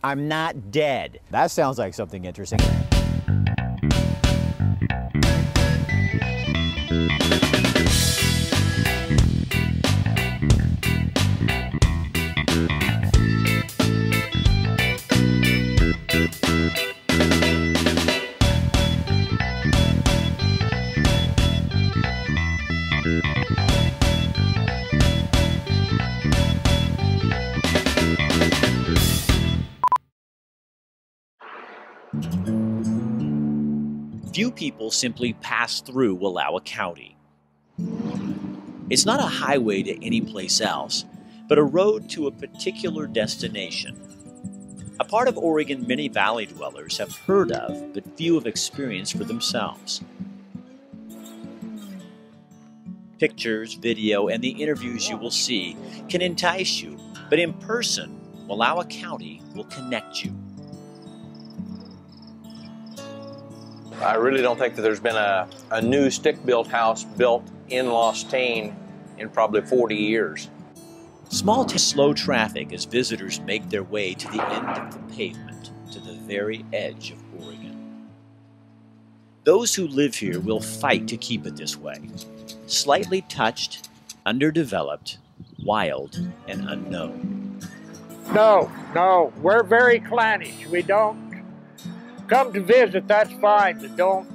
I'm not dead. That sounds like something interesting. Few people simply pass through Wallowa County. It's not a highway to any place else, but a road to a particular destination. A part of Oregon many valley dwellers have heard of, but few have experienced for themselves. Pictures, video, and the interviews you will see can entice you, but in person, Wallowa County will connect you. I really don't think that there's been a new stick-built house built in Lostane in probably 40 years. Small slow traffic as visitors make their way to the end of the pavement, to the very edge of Oregon. Those who live here will fight to keep it this way. Slightly touched, underdeveloped, wild, and unknown. No, we're very clannish. We don't come to visit, that's fine, but don't.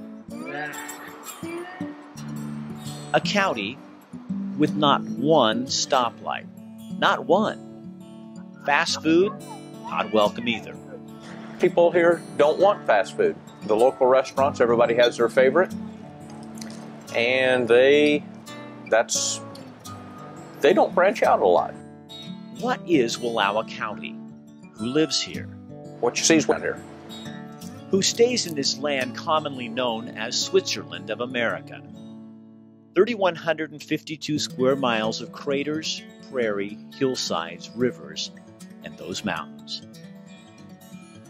A county with not one stoplight. Not one. Fast food, not welcome either. People here don't want fast food. The local restaurants, everybody has their favorite. And they don't branch out a lot. What is Wallowa County? Who lives here? What you see is here. Who stays in this land commonly known as Switzerland of America. 3,152 square miles of craters, prairie, hillsides, rivers, and those mountains.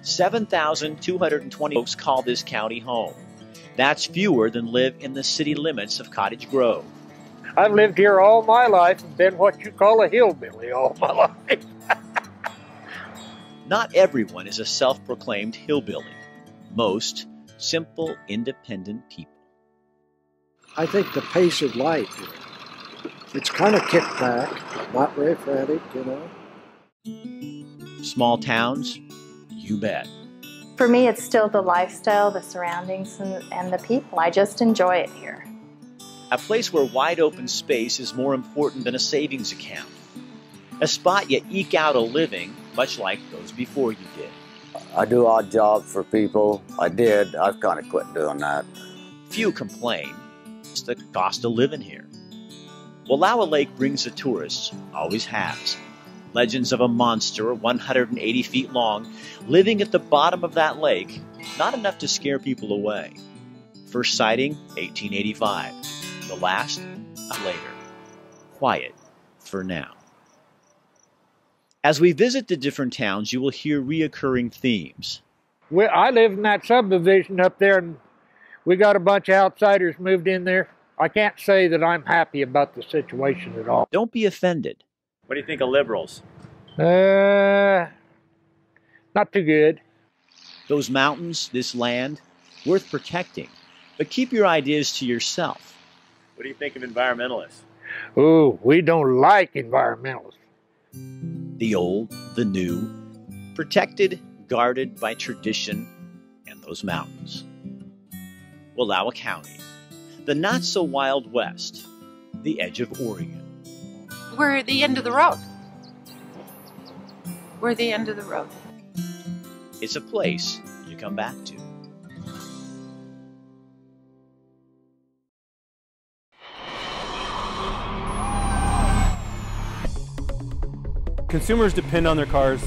7,220 folks call this county home. That's fewer than live in the city limits of Cottage Grove. I've lived here all my life and been what you call a hillbilly all my life. Not everyone is a self-proclaimed hillbilly. Most simple, independent people. I think the pace of life here, it's kind of kicked back, not very frenetic, you know. Small towns? You bet. For me, it's still the lifestyle, the surroundings, and the people. I just enjoy it here. A place where wide open space is more important than a savings account. A spot you eke out a living, much like those before you did. I do odd jobs for people. I did. I've kind of quit doing that. Few complain. It's the cost of living here. Wallowa Lake brings the tourists, always has. Legends of a monster 180 feet long living at the bottom of that lake, not enough to scare people away. First sighting, 1885. The last, later. Quiet for now. As we visit the different towns, you will hear reoccurring themes. I live in that subdivision up there, and we got a bunch of outsiders moved in there. I can't say that I'm happy about the situation at all. Don't be offended. What do you think of liberals? Not too good. Those mountains, this land, worth protecting. But keep your ideas to yourself. What do you think of environmentalists? Oh, we don't like environmentalists. The old, the new, protected, guarded by tradition and those mountains. Wallowa County, the not-so-wild West, the edge of Oregon. We're at the end of the road. We're at the end of the road. It's a place you come back to. Consumers depend on their cars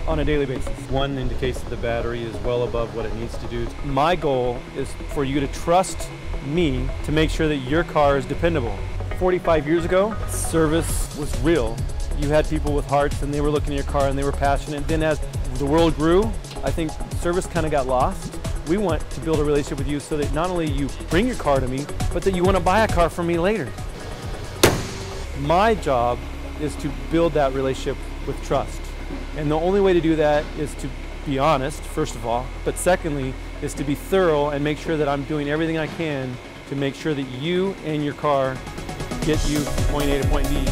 on a daily basis. One indicates that the battery is well above what it needs to do. My goal is for you to trust me to make sure that your car is dependable. 45 years ago, service was real. You had people with hearts and they were looking at your car and they were passionate. Then as the world grew, I think service kind of got lost. We want to build a relationship with you so that not only you bring your car to me, but that you want to buy a car from me later. My job is to build that relationship with trust. And the only way to do that is to be honest, first of all, but secondly is to be thorough and make sure that I'm doing everything I can to make sure that you and your car get you from point A to point B.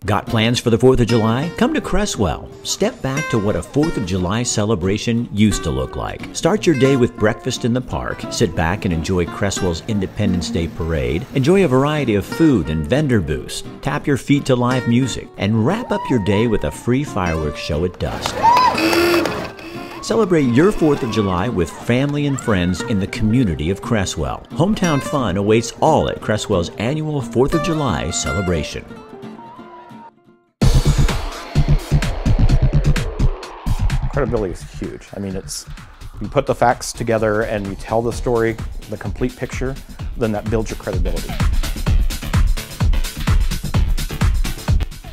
Got plans for the 4th of July? Come to Cresswell. Step back to what a 4th of July celebration used to look like. Start your day with breakfast in the park. Sit back and enjoy Cresswell's Independence Day Parade. Enjoy a variety of food and vendor booths. Tap your feet to live music. And wrap up your day with a free fireworks show at dusk. Celebrate your 4th of July with family and friends in the community of Cresswell. Hometown fun awaits all at Cresswell's annual 4th of July celebration. Credibility is huge. I mean, you put the facts together and you tell the story, the complete picture, then that builds your credibility.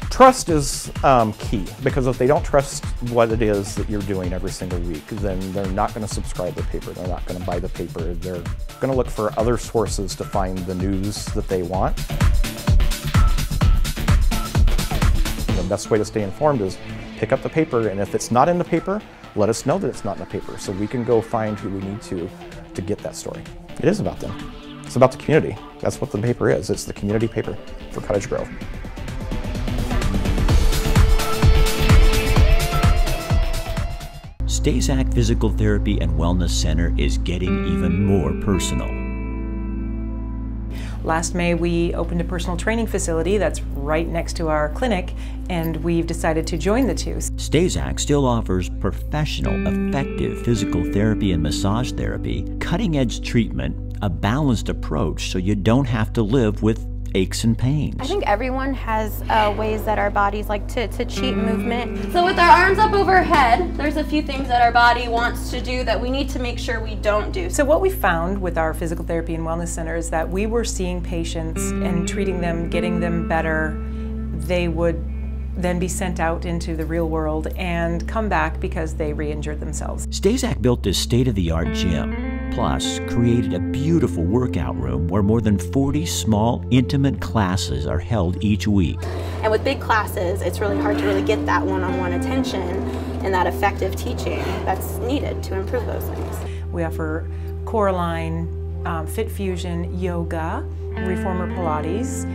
Trust is key, because if they don't trust what it is that you're doing every single week, then they're not going to subscribe to the paper, they're not going to buy the paper, they're going to look for other sources to find the news that they want. The best way to stay informed is pick up the paper, and if it's not in the paper, let us know that it's not in the paper so we can go find who we need to get that story. It is about them. It's about the community. That's what the paper is. It's the community paper for Cottage Grove. Stazak Physical Therapy and Wellness Center is getting even more personal. Last May, we opened a personal training facility that's right next to our clinic, and we've decided to join the two. Stazak still offers professional, effective physical therapy and massage therapy, cutting-edge treatment, a balanced approach so you don't have to live with aches and pains. I think everyone has ways that our bodies like to cheat movement. So with our arms up overhead, there's a few things that our body wants to do that we need to make sure we don't do. So what we found with our physical therapy and wellness center is that we were seeing patients and treating them, getting them better. They would then be sent out into the real world and come back because they re-injured themselves. Stazak built this state-of-the-art gym, plus created a beautiful workout room where more than 40 small, intimate classes are held each week. And with big classes, it's really hard to really get that one-on-one attention and that effective teaching that's needed to improve those things. We offer core line, fit fusion, yoga, reformer Pilates,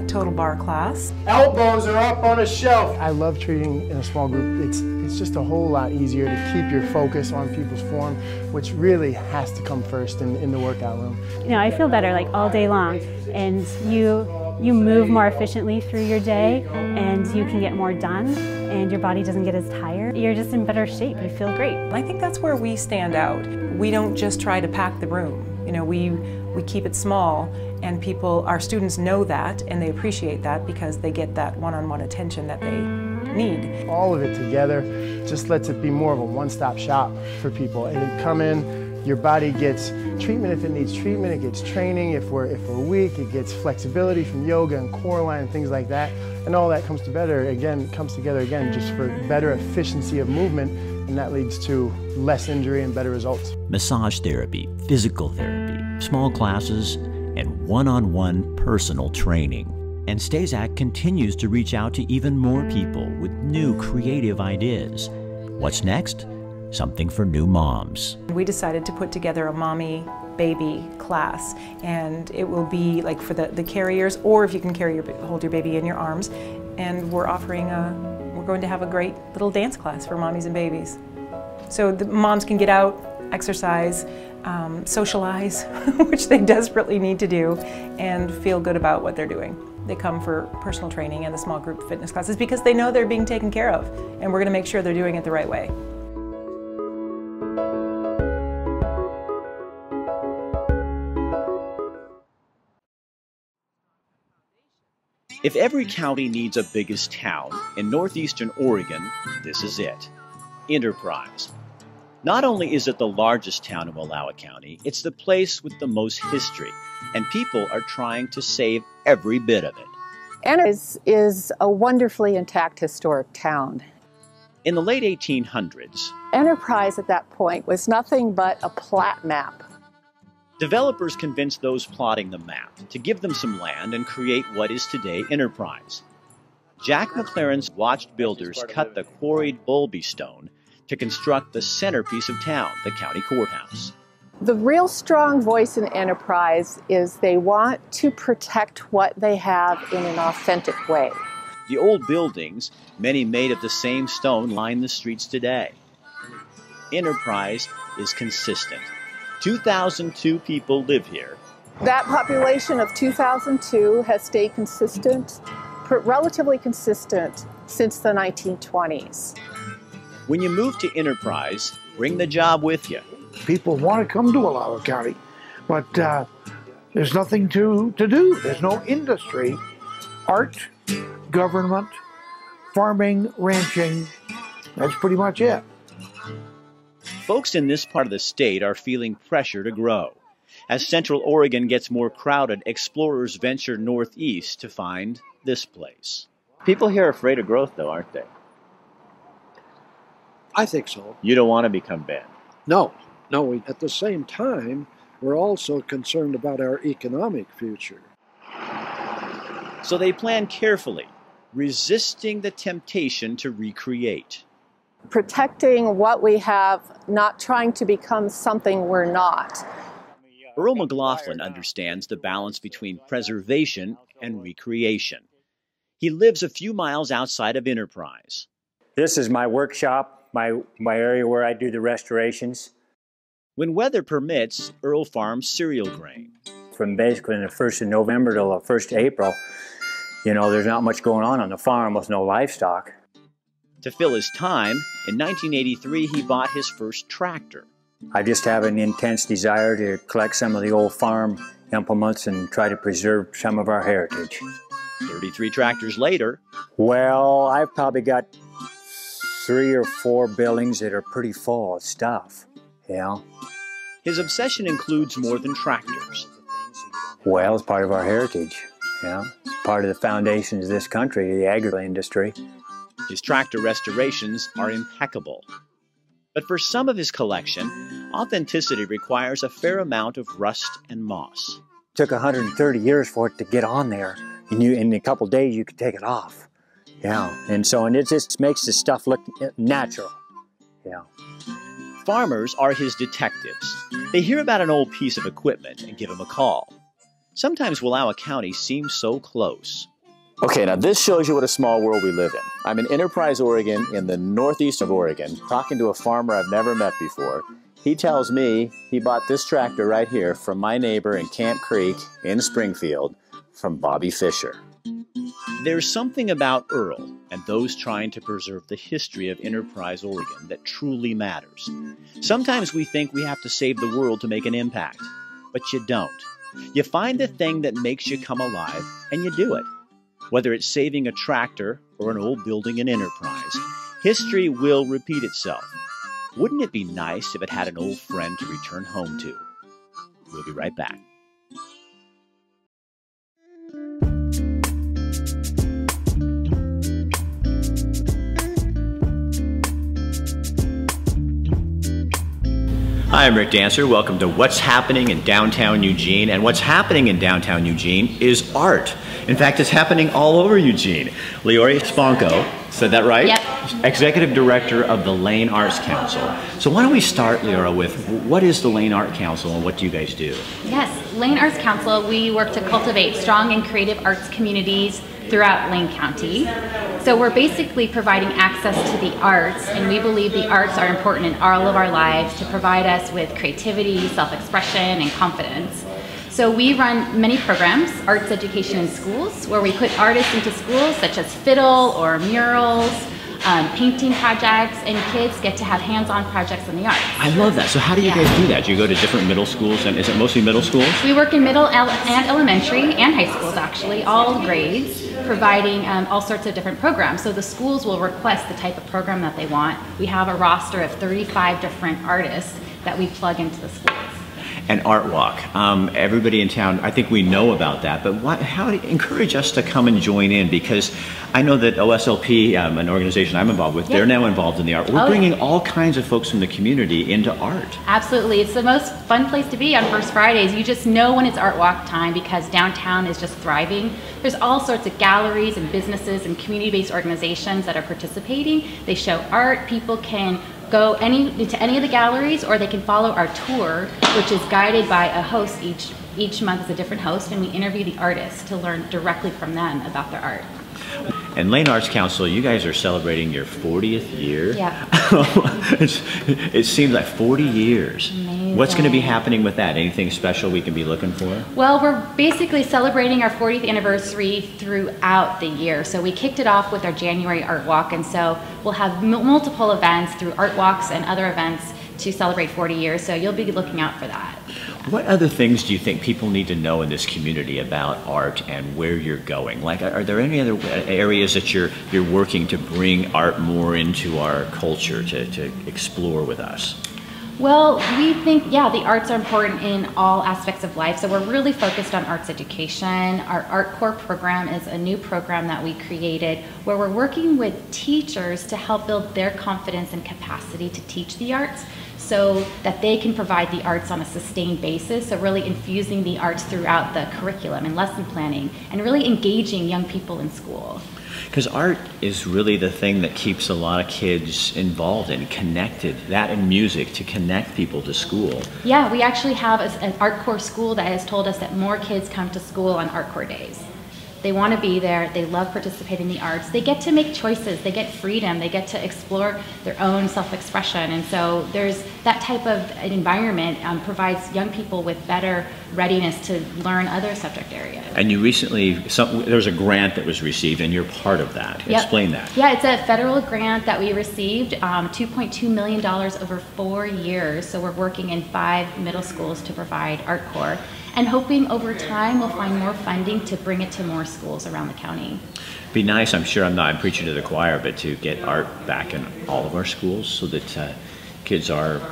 total bar class. Elbows are up on a shelf. I love treating in a small group. It's just a whole lot easier to keep your focus on people's form, which really has to come first in the workout room. You know, I feel better like all day long, and you move more efficiently through your day, and you can get more done, and your body doesn't get as tired. You're just in better shape. You feel great. I think that's where we stand out. We don't just try to pack the room. You know, we keep it small, and our students know that, and they appreciate that because they get that one-on-one attention that they need. All of it together just lets it be more of a one-stop shop for people. And you come in, your body gets treatment if it needs treatment, it gets training if we're weak, it gets flexibility from yoga and core line and things like that. And all that comes together again just for better efficiency of movement, and that leads to less injury and better results. Massage therapy, physical therapy, small classes, and one-on-one personal training. And Stazak continues to reach out to even more people with new creative ideas. What's next? Something for new moms. We decided to put together a mommy-baby class, and it will be like for the carriers, or if you can hold your baby in your arms. And we're going to have a great little dance class for mommies and babies. So the moms can get out, exercise, socialize, which they desperately need to do, and feel good about what they're doing. They come for personal training and the small group fitness classes because they know they're being taken care of, and we're going to make sure they're doing it the right way. If every county needs a biggest town, in northeastern Oregon, this is it. Enterprise. Not only is it the largest town in Wallowa County, it's the place with the most history, and people are trying to save every bit of it. Enterprise is a wonderfully intact historic town. In the late 1800s, Enterprise at that point was nothing but a plat map. Developers convinced those plotting the map to give them some land and create what is today Enterprise. Jack McLaren's watched builders cut the quarried Bulby stone, to construct the centerpiece of town, the county courthouse. The real strong voice in Enterprise is they want to protect what they have in an authentic way. The old buildings, many made of the same stone, line the streets today. Enterprise is consistent. 2,002 people live here. That population of 2002 has stayed consistent, relatively consistent, since the 1920s. When you move to Enterprise, bring the job with you. People want to come to Wallowa County, but there's nothing to do. There's no industry. Art, government, farming, ranching, that's pretty much it. Folks in this part of the state are feeling pressure to grow. As Central Oregon gets more crowded, explorers venture northeast to find this place. People here are afraid of growth, though, aren't they? I think so. You don't want to become Ben. No. At the same time, we're also concerned about our economic future. So they plan carefully, resisting the temptation to recreate. Protecting what we have, not trying to become something we're not. Earl McLaughlin understands the balance between preservation and recreation. He lives a few miles outside of Enterprise. This is my workshop, my area where I do the restorations. When weather permits, Earl farms cereal grain. From basically the 1st of November till the 1st of April, you know, there's not much going on the farm with no livestock. To fill his time, in 1983 he bought his first tractor. I just have an intense desire to collect some of the old farm implements and try to preserve some of our heritage. 33 tractors later. Well, I've probably got 3 or 4 buildings that are pretty full of stuff, you know. His obsession includes more than tractors. Well, it's part of our heritage, you know. It's part of the foundations of this country, the agri industry. His tractor restorations are impeccable. But for some of his collection, authenticity requires a fair amount of rust and moss. It took 130 years for it to get on there, and in a couple days you could take it off. Yeah, and it just makes the stuff look natural. Yeah. Farmers are his detectives. They hear about an old piece of equipment and give him a call. Sometimes Wallowa County seems so close. Okay, now this shows you what a small world we live in. I'm in Enterprise, Oregon, in the northeast of Oregon, talking to a farmer I've never met before. He tells me he bought this tractor right here from my neighbor in Camp Creek in Springfield from Bobby Fisher. There's something about Earl and those trying to preserve the history of Enterprise, Oregon that truly matters. Sometimes we think we have to save the world to make an impact, but you don't. You find the thing that makes you come alive and you do it. Whether it's saving a tractor or an old building in Enterprise, history will repeat itself. Wouldn't it be nice if it had an old friend to return home to? We'll be right back. Hi, I'm Rick Dancer. Welcome to What's Happening in Downtown Eugene. And what's happening in downtown Eugene is art. In fact, it's happening all over Eugene. Leoria Sponko, said that right? Yep. Executive Director of the Lane Arts Council. So why don't we start, Leoria, with what is the Lane Art Council and what do you guys do? Yes, Lane Arts Council, we work to cultivate strong and creative arts communities throughout Lane County. So we're basically providing access to the arts, and we believe the arts are important in all of our lives to provide us with creativity, self-expression, and confidence. So we run many programs, arts education in schools, where we put artists into schools such as fiddle or murals, painting projects, and kids get to have hands-on projects in the arts. I love that. So how do you guys do that? Do you go to different middle schools, and is it mostly middle schools? We work in middle and elementary and high schools, actually, all grades, providing all sorts of different programs. So the schools will request the type of program that they want. We have a roster of 35 different artists that we plug into the schools. An art walk. Everybody in town, I think we know about that, but how do you encourage us to come and join in? Because I know that OSLP, an organization I'm involved with, they're now involved in the art. We're bringing all kinds of folks from the community into art. Absolutely. It's the most fun place to be on First Fridays. You just know when it's art walk time because downtown is just thriving. There's all sorts of galleries and businesses and community-based organizations that are participating. They show art. People can go into any of the galleries, or they can follow our tour, which is guided by a host. Each month is a different host, and we interview the artists to learn directly from them about their art. And Lane Arts Council, you guys are celebrating your 40th year. Yeah. It seems like 40 years. Amazing. What's going to be happening with that? Anything special we can be looking for? Well, we're basically celebrating our 40th anniversary throughout the year. So we kicked it off with our January Art Walk, and so we'll have multiple events through art walks and other events to celebrate 40 years. So you'll be looking out for that. What other things do you think people need to know in this community about art and where you're going? Like, are there any other areas that you're working to bring art more into our culture to explore with us? Well, we think, yeah, the arts are important in all aspects of life. So we're really focused on arts education. Our Art Core program is a new program that we created where we're working with teachers to help build their confidence and capacity to teach the arts, so that they can provide the arts on a sustained basis. So really infusing the arts throughout the curriculum and lesson planning, and really engaging young people in school. Because art is really the thing that keeps a lot of kids involved and connected, that and music, to connect people to school. Yeah, we actually have an Art Core school that has told us that more kids come to school on Art Core days. They want to be there, they love participating in the arts, they get to make choices, they get freedom, they get to explore their own self-expression, and so there's that type of an environment provides young people with better readiness to learn other subject areas. And you recently, there was a grant that was received, and you're part of that. Yep. Explain that. Yeah, it's a federal grant that we received, $2.2 million over 4 years, so we're working in 5 middle schools to provide Art Core, and hoping over time we'll find more funding to bring it to more schools around the county. Be nice, I'm sure I'm preaching to the choir, but to get art back in all of our schools so that kids are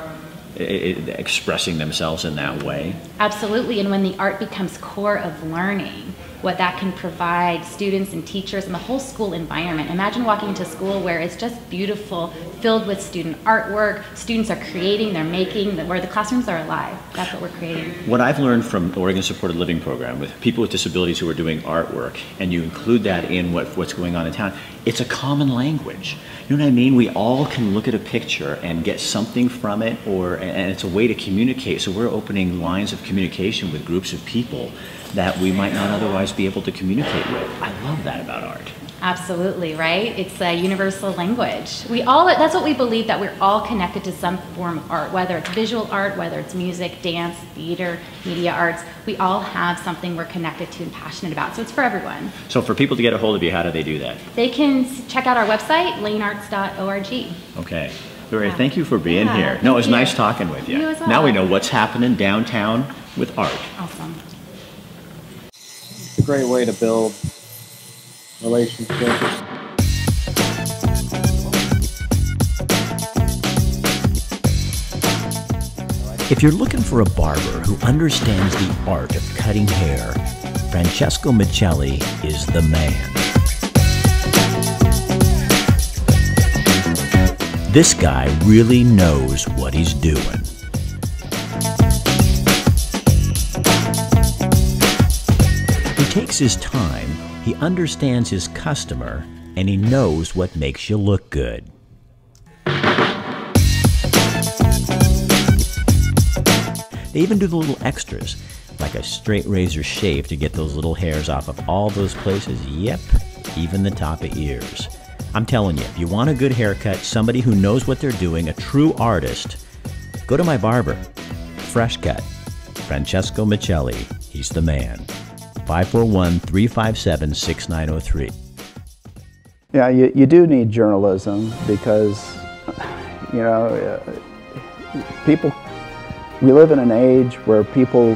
expressing themselves in that way. Absolutely, and when the art becomes core of learning, what that can provide students and teachers and the whole school environment. Imagine walking into school where it's just beautiful, filled with student artwork, students are creating, they're making, where the classrooms are alive. That's what we're creating. What I've learned from the Oregon Supported Living Program with people with disabilities who are doing artwork, and you include that in what's going on in town, it's a common language. You know what I mean? We all can look at a picture and get something from it, and it's a way to communicate. So we're opening lines of communication with groups of people that we might not otherwise be able to communicate with. I love that about art. Absolutely, right? It's a universal language. That's what we believe, that we're all connected to some form of art, whether it's visual art, whether it's music, dance, theater, media arts. We all have something we're connected to and passionate about, so it's for everyone. So for people to get a hold of you, how do they do that? They can check out our website, lanearts.org. Okay. Lori, thank you for being here. No, it was nice talking with you. You as well. Now we know what's happening downtown with art. Awesome. It's a great way to build relationships. If you're looking for a barber who understands the art of cutting hair, Francesco Michelli is the man. This guy really knows what he's doing. He takes his time, he understands his customer, and he knows what makes you look good. They even do the little extras, like a straight razor shave to get those little hairs off of all those places. Yep, even the top of ears. I'm telling you, if you want a good haircut, somebody who knows what they're doing, a true artist, go to my barber. Fresh cut. Francesco Michelli. He's the man. 541-357-6903. Yeah, you do need journalism because, you know, we live in an age where people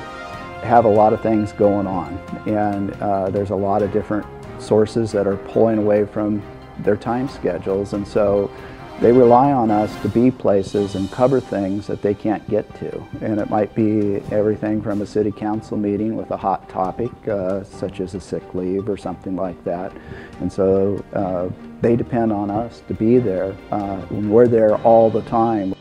have a lot of things going on, and there's a lot of different sources that are pulling away from their time schedules, and so they rely on us to be places and cover things that they can't get to. And it might be everything from a city council meeting with a hot topic, such as a sick leave or something like that. And so they depend on us to be there. We're there all the time.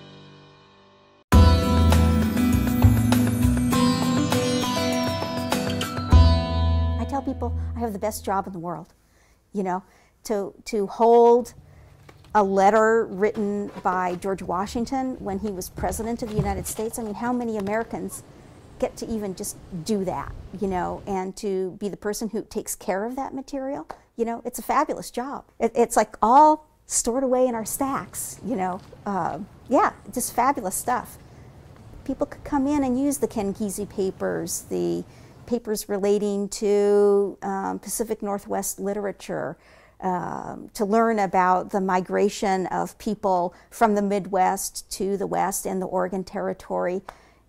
I tell people I have the best job in the world, you know, to hold a letter written by George Washington when he was president of the United States. I mean, how many Americans get to even just do that, you know, and to be the person who takes care of that material? You know, it's a fabulous job. It's like all stored away in our stacks, you know. Yeah, just fabulous stuff. People could come in and use the Ken Kesey papers, the papers relating to Pacific Northwest literature, to learn about the migration of people from the Midwest to the West and the Oregon Territory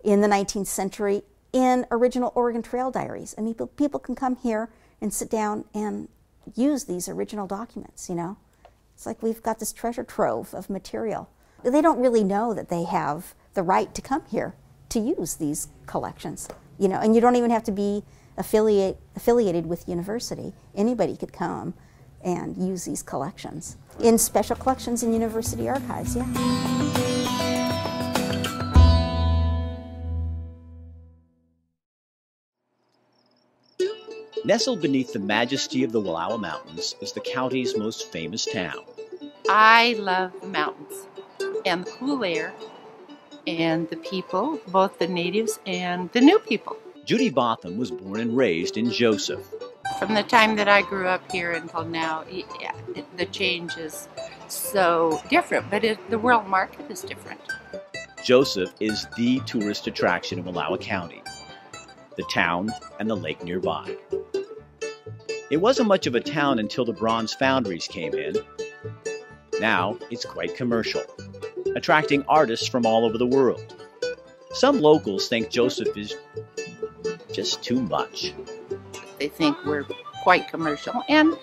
in the 19th century in original Oregon Trail diaries. I mean, people can come here and sit down and use these original documents, you know. It's like we've got this treasure trove of material. They don't really know that they have the right to come here to use these collections, you know, and you don't even have to be affiliated with the university. Anybody could come and use these collections in special collections in university archives, yeah. Nestled beneath the majesty of the Wallowa Mountains is the county's most famous town. I love the mountains and the cool air and the people, both the natives and the new people. Judy Botham was born and raised in Joseph. From the time that I grew up here until now, yeah, the change is so different, but the world market is different. Joseph is the tourist attraction in Wallowa County, the town and the lake nearby. It wasn't much of a town until the bronze foundries came in. Now it's quite commercial, attracting artists from all over the world. Some locals think Joseph is just too much. They think we're quite commercial, and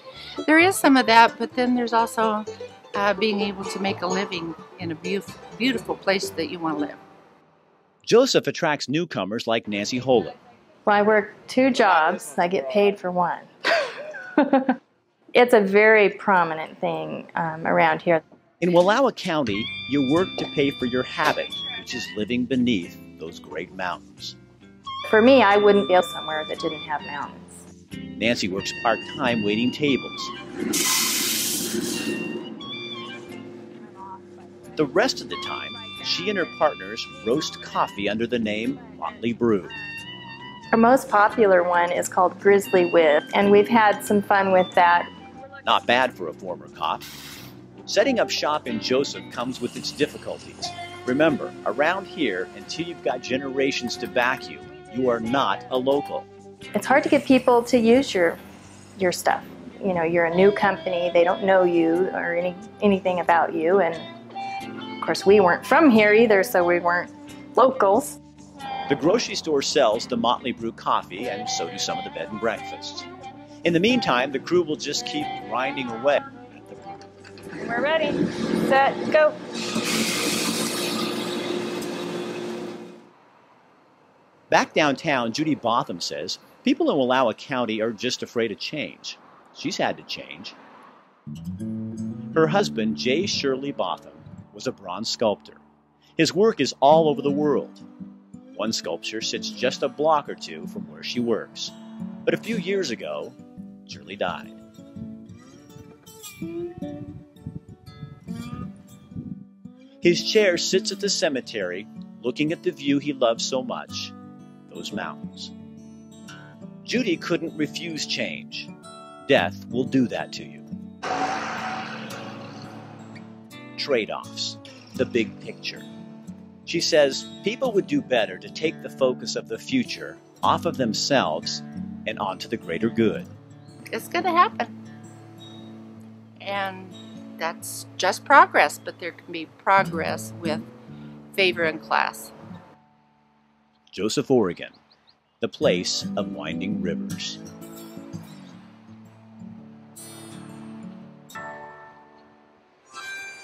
there is some of that, but then there's also being able to make a living in a beautiful place that you want to live. Joseph attracts newcomers like Nancy Holen. Well, I work 2 jobs. I get paid for 1. It's a very prominent thing around here. In Wallowa County, you work to pay for your habit, which is living beneath those great mountains. For me, I wouldn't go somewhere that didn't have mountains. Nancy works part-time waiting tables. The rest of the time, she and her partners roast coffee under the name Motley Brew. Our most popular one is called Grizzly Whip, and we've had some fun with that. Not bad for a former cop. Setting up shop in Joseph comes with its difficulties. Remember, around here, until you've got generations to back you, you are not a local. It's hard to get people to use your stuff. You know, you're a new company, they don't know you or anything about you, and of course we weren't from here either, so we weren't locals. The grocery store sells the Motley Brew coffee, and so do some of the bed and breakfasts. In the meantime, the crew will just keep grinding away. We're ready, set, go. Back downtown, Judy Botham says people in Wallowa County are just afraid of change. She's had to change. Her husband, J. Shirley Botham, was a bronze sculptor. His work is all over the world. One sculpture sits just a block or 2 from where she works. But a few years ago, Shirley died. His chair sits at the cemetery, looking at the view he loves so much, those mountains. Judy couldn't refuse change. Death will do that to you. Trade-offs, the big picture. She says people would do better to take the focus of the future off of themselves and onto the greater good. It's going to happen. And that's just progress, but there can be progress with favor and class. Joseph, Oregon, the place of winding rivers.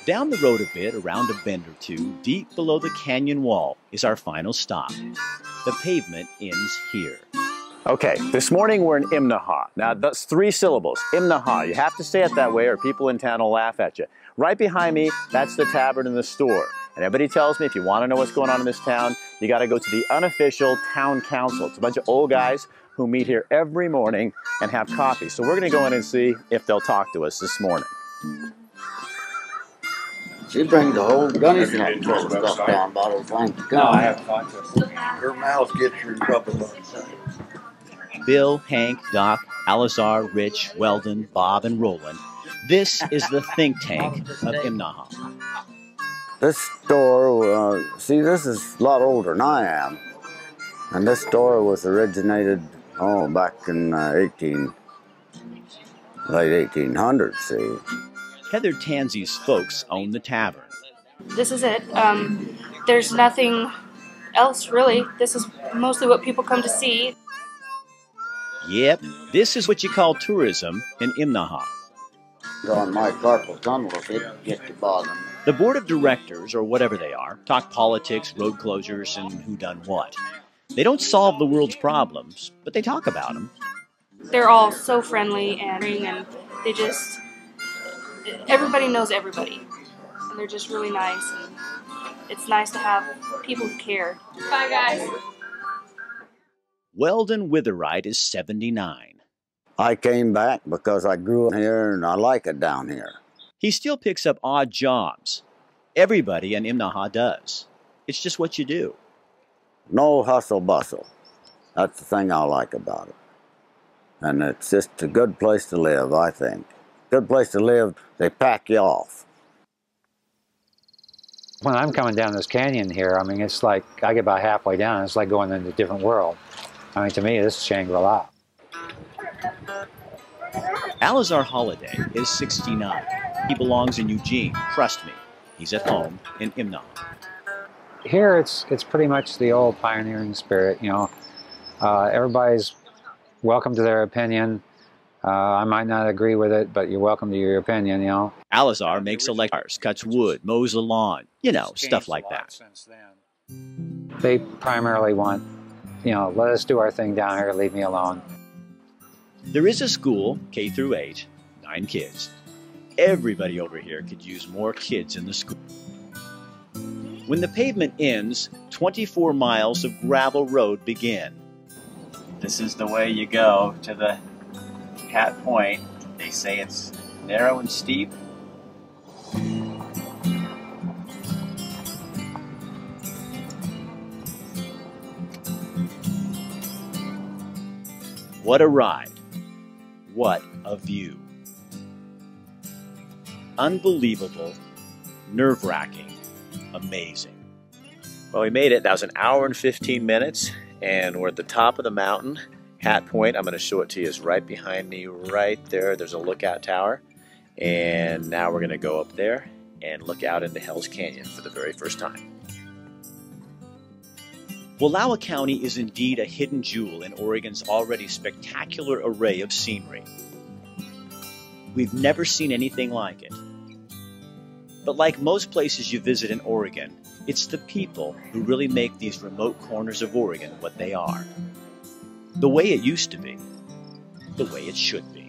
Down the road a bit, around a bend or 2, deep below the canyon wall, is our final stop. The pavement ends here. Okay, this morning we're in Imnaha. Now that's 3 syllables, Imnaha. You have to say it that way or people in town will laugh at you. Right behind me, that's the tavern and the store. And everybody tells me if you want to know what's going on in this town, you got to go to the unofficial town council. It's a bunch of old guys who meet here every morning and have coffee. So we're going to go in and see if they'll talk to us this morning. She brings the whole gunny snap full of stuff down by the flank. No, I have fun. Her mouth gets her in trouble. Bill, Hank, Doc, Alizar, Rich, Weldon, Bob, and Roland. This is the think tank of Imnaha. This store, see, this is a lot older than I am. And this store was originated, back in late 1800s, see. Heather Tansey's folks own the tavern. This is it. There's nothing else, really. This is mostly what people come to see. Yep, this is what you call tourism in Imnaha. On my carpal tunnel if it gets to bother me. The board of directors, or whatever they are, talk politics, road closures, and who done what. They don't solve the world's problems, but they talk about them. They're all so friendly and they just, everybody knows everybody. And they're just really nice, and it's nice to have people who care. Bye, guys. Weldon Witherite is 79. I came back because I grew up here and I like it down here. He still picks up odd jobs. Everybody in Imnaha does. It's just what you do. No hustle bustle. That's the thing I like about it. And it's just a good place to live, I think. Good place to live, they pack you off. When I'm coming down this canyon here, I mean, it's like, I get about halfway down, it's like going into a different world. I mean, to me, this is Shangri-La. Alizar Holiday is 69. He belongs in Eugene, trust me. He's at home in Imnaha. Here, it's pretty much the old pioneering spirit, you know. Everybody's welcome to their opinion. I might not agree with it, but you're welcome to your opinion, you know. Alizar makes electric, cuts wood, mows the lawn, you know, stuff like that. They primarily want, you know, let us do our thing down here, leave me alone. There is a school, K through 8, 9 kids. Everybody over here could use more kids in the school. When the pavement ends, 24 miles of gravel road begin. This is the way you go to the Hat Point. They say it's narrow and steep. What a ride. What a view. Unbelievable, nerve-wracking, amazing. Well, we made it. That was an hour and 15 minutes, and we're at the top of the mountain. Hat Point, I'm going to show it to you, is right behind me right there. There's a lookout tower, and now we're going to go up there and look out into Hell's Canyon for the very first time. Wallowa County is indeed a hidden jewel in Oregon's already spectacular array of scenery. We've never seen anything like it. But like most places you visit in Oregon, it's the people who really make these remote corners of Oregon what they are. The way it used to be. The way it should be.